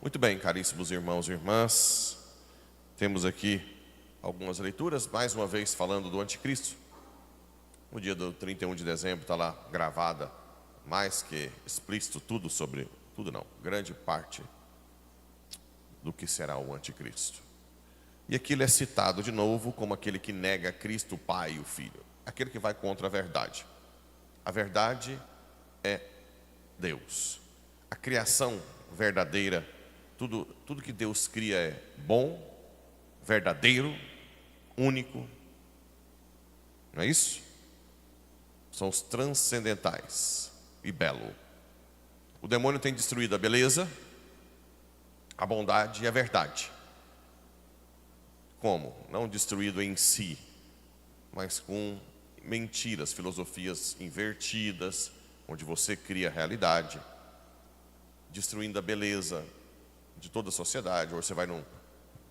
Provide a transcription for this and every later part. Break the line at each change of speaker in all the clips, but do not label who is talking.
Muito bem, caríssimos irmãos e irmãs, temos aqui algumas leituras, mais uma vez falando do anticristo. No dia do 31 de dezembro está lá gravada, mais que explícito, grande parte do que será o anticristo. E aqui ele é citado de novo como aquele que nega Cristo, o Pai e o Filho, aquele que vai contra a verdade. A verdade é Deus. A criação verdadeira, tudo que Deus cria é bom, verdadeiro, único. Não é isso? São os transcendentais e belo. O demônio tem destruído a beleza, a bondade e a verdade. Como? Não destruído em si, mas com mentiras, filosofias invertidas, onde você cria a realidade, destruindo a beleza de toda a sociedade. Ou você vai no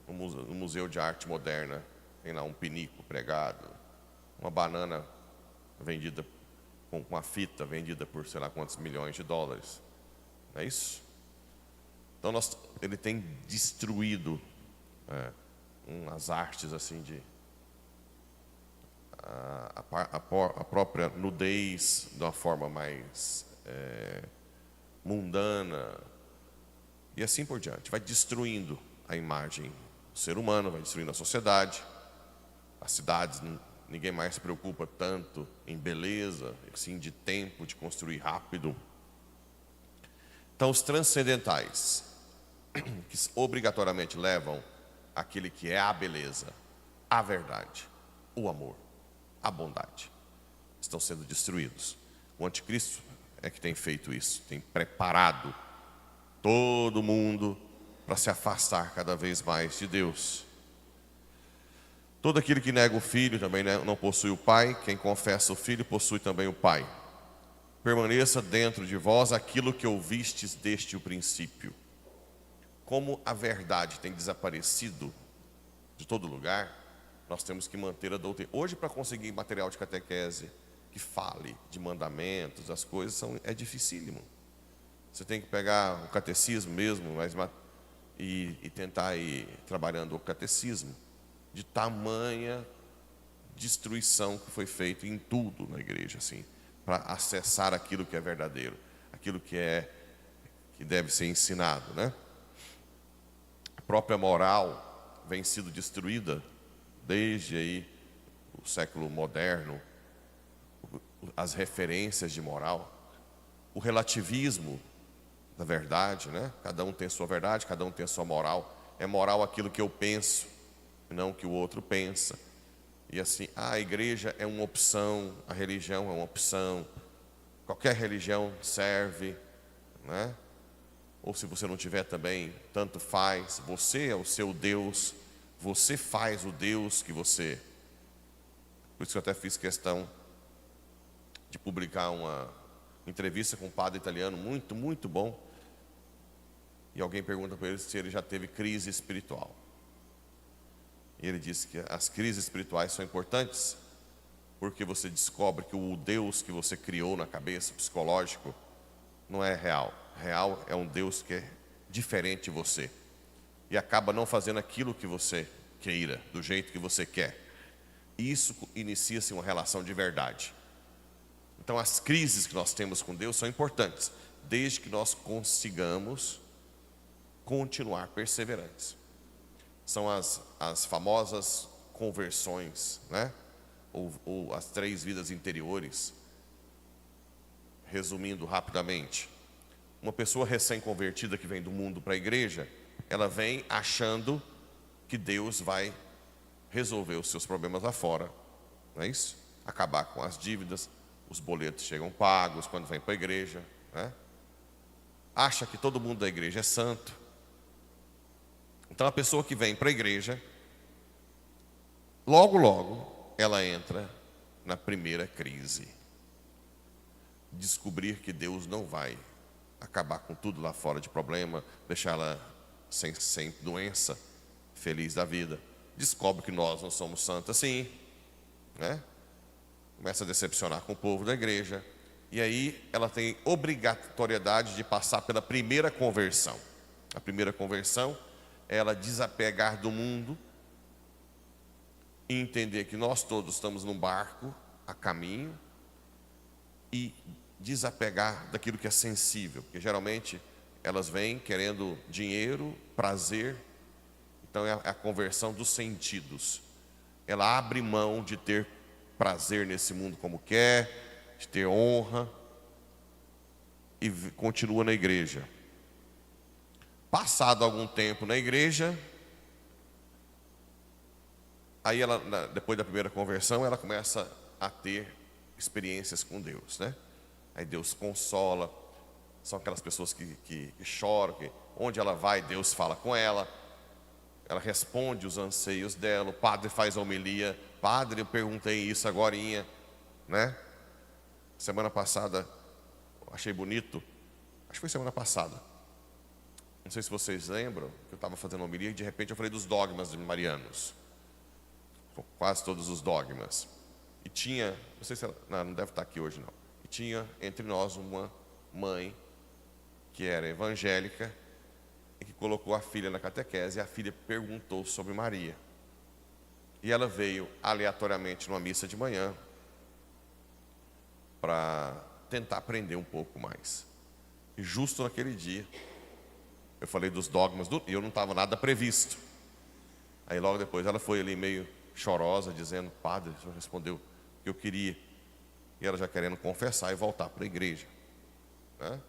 museu de arte moderna, tem lá um pinico pregado, uma banana vendida com uma fita vendida por sei lá quantos milhões de dólares. Não é isso? Então ele tem destruído umas artes assim de a própria nudez de uma forma mais mundana, e assim por diante. Vai destruindo a imagem do ser humano, vai destruindo a sociedade, as cidades. Ninguém mais se preocupa tanto em beleza, assim, de tempo, de construir rápido. Então os transcendentais, que obrigatoriamente levam aquele que é a beleza, a verdade, o amor, a bondade, estão sendo destruídos. O anticristo é que tem feito isso, tem preparado todo mundo para se afastar cada vez mais de Deus. Todo aquele que nega o Filho também não possui o Pai. Quem confessa o Filho possui também o Pai. Permaneça dentro de vós aquilo que ouvistes desde o princípio. Como a verdade tem desaparecido de todo lugar, nós temos que manter a doutrina. Hoje, para conseguir material de catequese que fale de mandamentos, as coisas é dificílimo. Você tem que pegar o catecismo mesmo, e tentar ir trabalhando o catecismo, de tamanha destruição que foi feita em tudo na igreja, assim, para acessar aquilo que é verdadeiro, aquilo que deve ser ensinado, né? A própria moral vem sendo destruída desde aí o século moderno, as referências de moral, o relativismo da verdade, né? Cada um tem sua verdade, cada um tem sua moral. É moral aquilo que eu penso, não o que o outro pensa. E assim, a igreja é uma opção, a religião é uma opção, qualquer religião serve, né? Ou se você não tiver também, tanto faz. Você é o seu Deus, você faz o Deus que você. Por isso que eu até fiz questão de publicar uma entrevista com um padre italiano muito, muito bom. E alguém pergunta para ele se ele já teve crise espiritual. E ele disse que as crises espirituais são importantes, porque você descobre que o Deus que você criou na cabeça, psicológico, não é real. Real é um Deus que é diferente de você, e acaba não fazendo aquilo que você queira, do jeito que você quer. E isso inicia-se uma relação de verdade. Então as crises que nós temos com Deus são importantes, desde que nós consigamos continuar perseverantes. São as famosas conversões, né? Ou as 3 vidas interiores. Resumindo rapidamente, uma pessoa recém-convertida que vem do mundo para a igreja, ela vem achando que Deus vai resolver os seus problemas lá fora, não é isso? Acabar com as dívidas, os boletos chegam pagos quando vem para a igreja, né? Acha que todo mundo da igreja é santo. Então a pessoa que vem para a igreja, logo ela entra na primeira crise. Descobrir que Deus não vai acabar com tudo lá fora de problema, deixar ela sem doença, feliz da vida. Descobre que nós não somos santos assim, né? Começa a decepcionar com o povo da igreja. E aí ela tem obrigatoriedade de passar pela primeira conversão. A primeira conversão é ela desapegar do mundo e entender que nós todos estamos num barco a caminho e desapegar daquilo que é sensível, porque geralmente elas vêm querendo dinheiro, prazer. Então é a conversão dos sentidos. Ela abre mão de ter prazer nesse mundo como quer, de ter honra, e continua na igreja. Passado algum tempo na igreja, aí ela, depois da primeira conversão, ela começa a ter experiências com Deus, né? Aí Deus consola, são aquelas pessoas que choram, onde ela vai, Deus fala com ela responde os anseios dela, o padre faz a homilia. Padre, eu perguntei isso agorinha, né? Semana passada, achei bonito, acho que foi semana passada, não sei se vocês lembram, que eu estava fazendo homilia e de repente eu falei dos dogmas marianos, quase todos os dogmas, e tinha, não sei se ela, não deve estar aqui hoje não, e tinha entre nós uma mãe que era evangélica e que colocou a filha na catequese, e a filha perguntou sobre Maria. E ela veio aleatoriamente numa missa de manhã para tentar aprender um pouco mais. E justo naquele dia, eu falei dos dogmas, e eu não estava nada previsto. Aí logo depois ela foi ali meio chorosa, dizendo: padre, o senhor respondeu o que eu queria. E ela já querendo confessar e voltar para a igreja, né?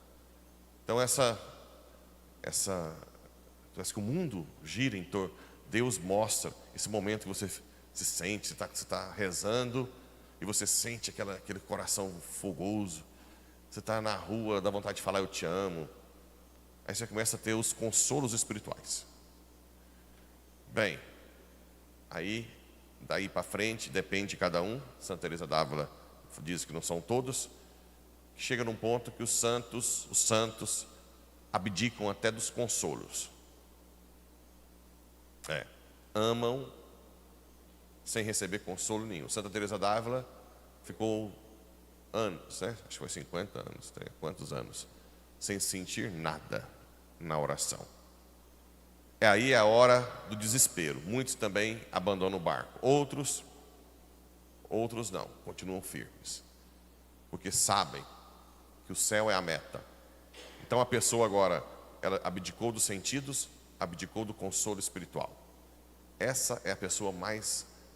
Então parece que o mundo gira em torno. Deus mostra esse momento que você se sente, você está rezando e você sente aquele coração fogoso. Você está na rua, dá vontade de falar eu te amo. Aí você começa a ter os consolos espirituais. Bem, aí daí para frente depende de cada um. Santa Teresa d'Ávila diz que não são todos. Chega num ponto que os santos abdicam até dos consolos. Amam sem receber consolo nenhum. Santa Teresa d'Ávila ficou anos, né? Acho que foi 50 anos, quantos anos, sem sentir nada na oração. Aí é a hora do desespero. Muitos também abandonam o barco. Outros não, continuam firmes, porque sabem que o céu é a meta. Então a pessoa agora, ela abdicou dos sentidos, abdicou do consolo espiritual. Essa é a pessoa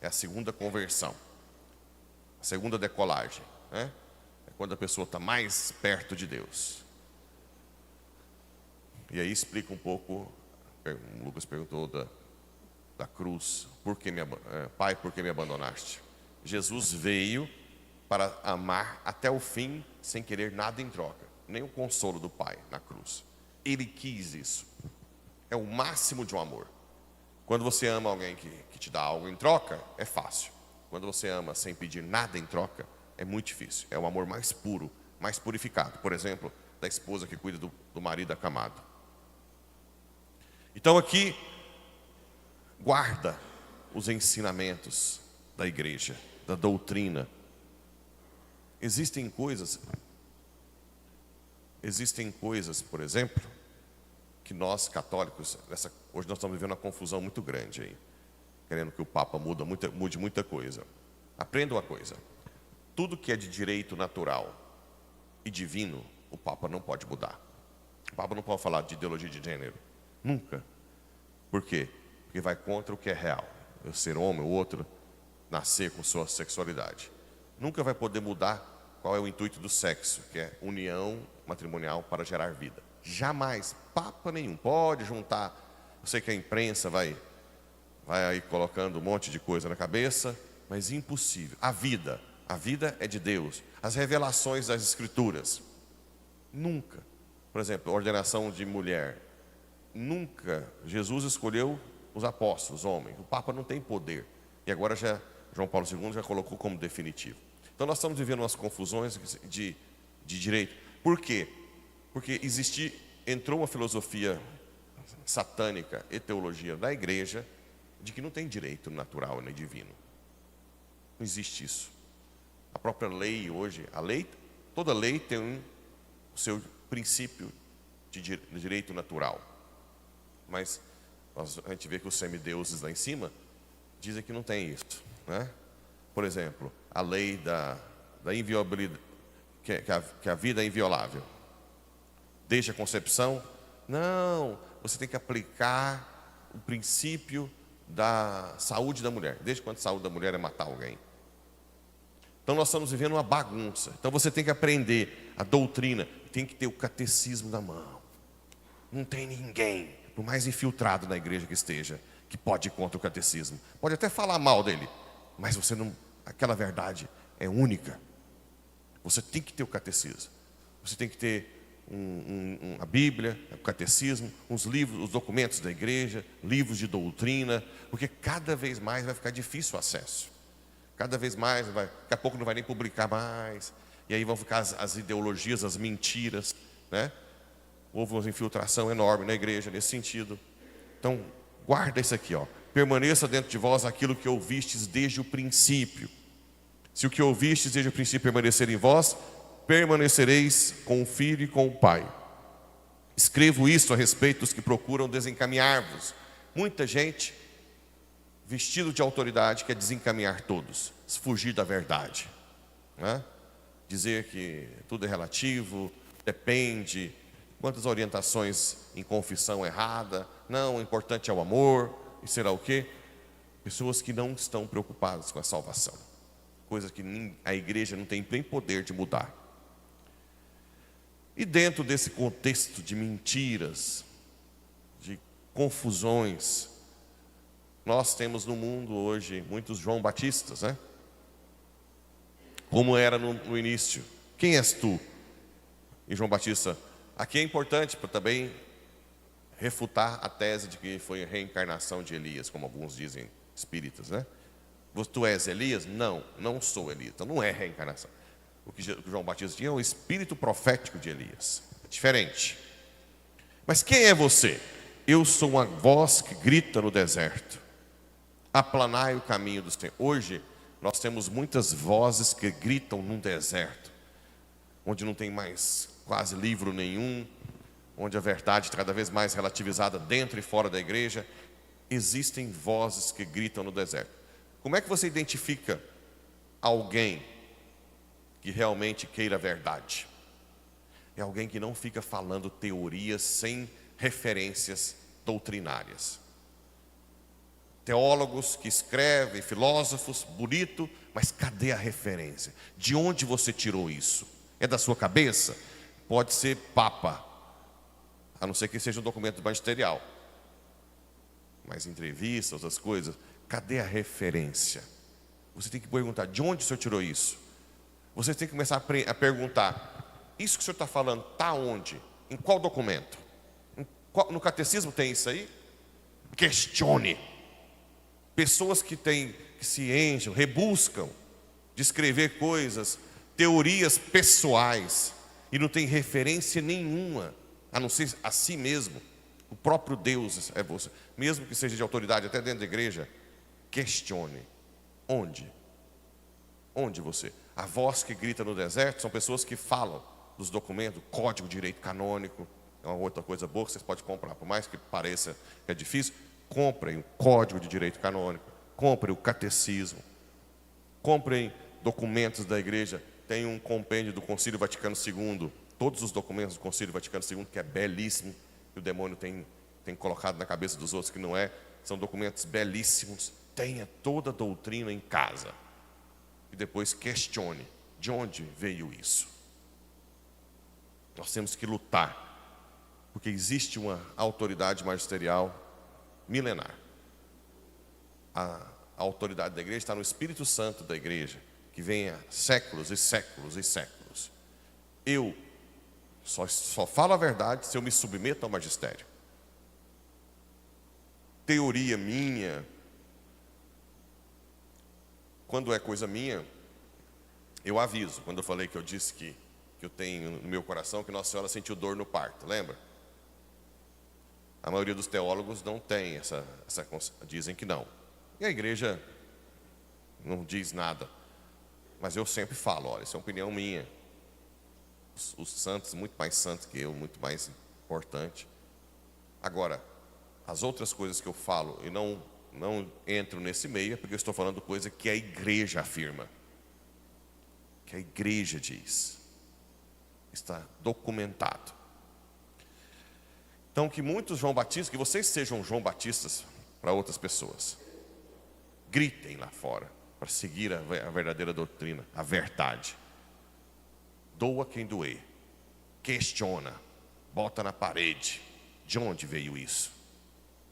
é a segunda conversão, a segunda decolagem, né? É quando a pessoa está mais perto de Deus. E aí explica um pouco, o Lucas perguntou da cruz: Pai, por que me abandonaste? Jesus veio para amar até o fim, sem querer nada em troca, nem o consolo do Pai na cruz. Ele quis isso. É o máximo de um amor. Quando você ama alguém que te dá algo em troca, é fácil. Quando você ama sem pedir nada em troca, é muito difícil. É o amor mais puro, mais purificado. Por exemplo, da esposa que cuida do marido acamado. Então aqui, guarda os ensinamentos da igreja, da doutrina. Existem coisas, por exemplo, que nós católicos, hoje nós estamos vivendo uma confusão muito grande aí, querendo que o Papa mude muita coisa. Aprenda uma coisa: tudo que é de direito natural e divino, o Papa não pode mudar. O Papa não pode falar de ideologia de gênero, nunca. Por quê? Porque vai contra o que é real. Eu ser homem, o outro nascer com sua sexualidade. Nunca vai poder mudar qual é o intuito do sexo, que é união matrimonial para gerar vida. Jamais, Papa nenhum. Pode juntar, eu sei que a imprensa vai aí colocando um monte de coisa na cabeça, mas impossível. A vida é de Deus. As revelações das Escrituras, nunca. Por exemplo, ordenação de mulher, nunca. Jesus escolheu os apóstolos, homens. O Papa não tem poder. E agora João Paulo II já colocou como definitivo. Então nós estamos vivendo umas confusões de direito. Por quê? Porque entrou uma filosofia satânica e teologia da igreja de que não tem direito natural nem divino. Não existe isso. A própria lei hoje, toda lei tem o seu princípio de direito natural. Mas a gente vê que os semideuses lá em cima dizem que não tem isso, né? Por exemplo, a lei da inviolabilidade, que a vida é inviolável. Desde a concepção, não, você tem que aplicar o princípio da saúde da mulher. Desde quando a saúde da mulher é matar alguém. Então nós estamos vivendo uma bagunça. Então você tem que aprender a doutrina, tem que ter o catecismo na mão. Não tem ninguém, por mais infiltrado na igreja que esteja, que pode ir contra o catecismo. Pode até falar mal dele, mas você não, aquela verdade é única. Você tem que ter o catecismo. Você tem que ter a Bíblia, o catecismo, os livros, os documentos da igreja, livros de doutrina, porque cada vez mais vai ficar difícil o acesso. Cada vez mais, daqui a pouco não vai nem publicar mais. E aí vão ficar as ideologias, as mentiras, né? Houve uma infiltração enorme na igreja nesse sentido. Então, guarda isso aqui, ó. Permaneça dentro de vós aquilo que ouvistes desde o princípio. Se o que ouvistes desde o princípio permanecer em vós, permanecereis com o Filho e com o Pai. Escrevo isto a respeito dos que procuram desencaminhar-vos. Muita gente, vestido de autoridade, quer desencaminhar todos, fugir da verdade, né? Dizer que tudo é relativo, depende, quantas orientações em confissão errada, não, o importante é o amor, e será o quê? Pessoas que não estão preocupadas com a salvação, coisa que a igreja não tem nem poder de mudar. E dentro desse contexto de mentiras, de confusões, nós temos no mundo hoje muitos João Batistas, né? Como era no início. Quem és tu? E João Batista, aqui é importante para também refutar a tese de que foi a reencarnação de Elias, como alguns dizem espíritas, né? Tu és Elias? Não, não sou Elias. Então não é reencarnação. O que João Batista tinha é o espírito profético de Elias. É diferente. Mas quem é você? Eu sou uma voz que grita no deserto. Aplanai o caminho do Senhor. Hoje nós temos muitas vozes que gritam num deserto, onde não tem mais quase livro nenhum, onde a verdade cada vez mais relativizada dentro e fora da igreja. Existem vozes que gritam no deserto. Como é que você identifica alguém que realmente queira a verdade? É alguém que não fica falando teorias sem referências doutrinárias. Teólogos que escrevem, filósofos, bonito, mas cadê a referência? De onde você tirou isso? É da sua cabeça? Pode ser papa, a não ser que seja um documento magisterial. Mas entrevistas, outras coisas, cadê a referência? Você tem que perguntar, de onde o senhor tirou isso? Você tem que começar a perguntar, isso que o senhor está falando, está onde? Em qual documento? No catecismo tem isso aí? Questione. Pessoas que se enchem, rebuscam de escrever coisas, teorias pessoais, e não tem referência nenhuma, a não ser a si mesmo. O próprio Deus é você. Mesmo que seja de autoridade, até dentro da igreja, questione. Onde? Onde você? A voz que grita no deserto são pessoas que falam dos documentos, código de direito canônico. É uma outra coisa boa que vocês podem comprar. Por mais que pareça que é difícil, comprem o código de direito canônico, comprem o catecismo, comprem documentos da igreja. Tem um compêndio do Concílio Vaticano II, todos os documentos do Concílio Vaticano II, que é belíssimo, que o demônio tem colocado na cabeça dos outros que não é. São documentos belíssimos. Tenha toda a doutrina em casa e depois questione de onde veio isso. Nós temos que lutar, porque existe uma autoridade magisterial milenar. A autoridade da igreja está no Espírito Santo da igreja, que vem há séculos e séculos e séculos. Eu só falo a verdade se eu me submeto ao magistério. Teoria minha, quando é coisa minha, eu aviso. Quando eu falei que eu disse que eu tenho no meu coração que Nossa Senhora sentiu dor no parto, lembra? A maioria dos teólogos não tem essa dizem que não. E a igreja não diz nada. Mas eu sempre falo, olha, isso é uma opinião minha. Os santos, muito mais santos que eu, muito mais importante. Agora, as outras coisas que eu falo e não entro nesse meio, é porque eu estou falando coisa que a igreja afirma, que a igreja diz, está documentado. Então, que muitos João Batistas, que vocês sejam João Batistas para outras pessoas, gritem lá fora para seguir a verdadeira doutrina, a verdade. Doa quem doer, questiona, bota na parede. De onde veio isso?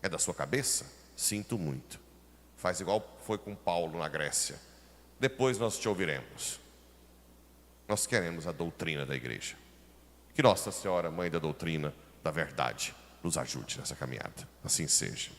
É da sua cabeça? Sinto muito. Faz igual foi com Paulo na Grécia. Depois nós te ouviremos. Nós queremos a doutrina da igreja. Que Nossa Senhora, Mãe da doutrina, da verdade, nos ajude nessa caminhada. Assim seja.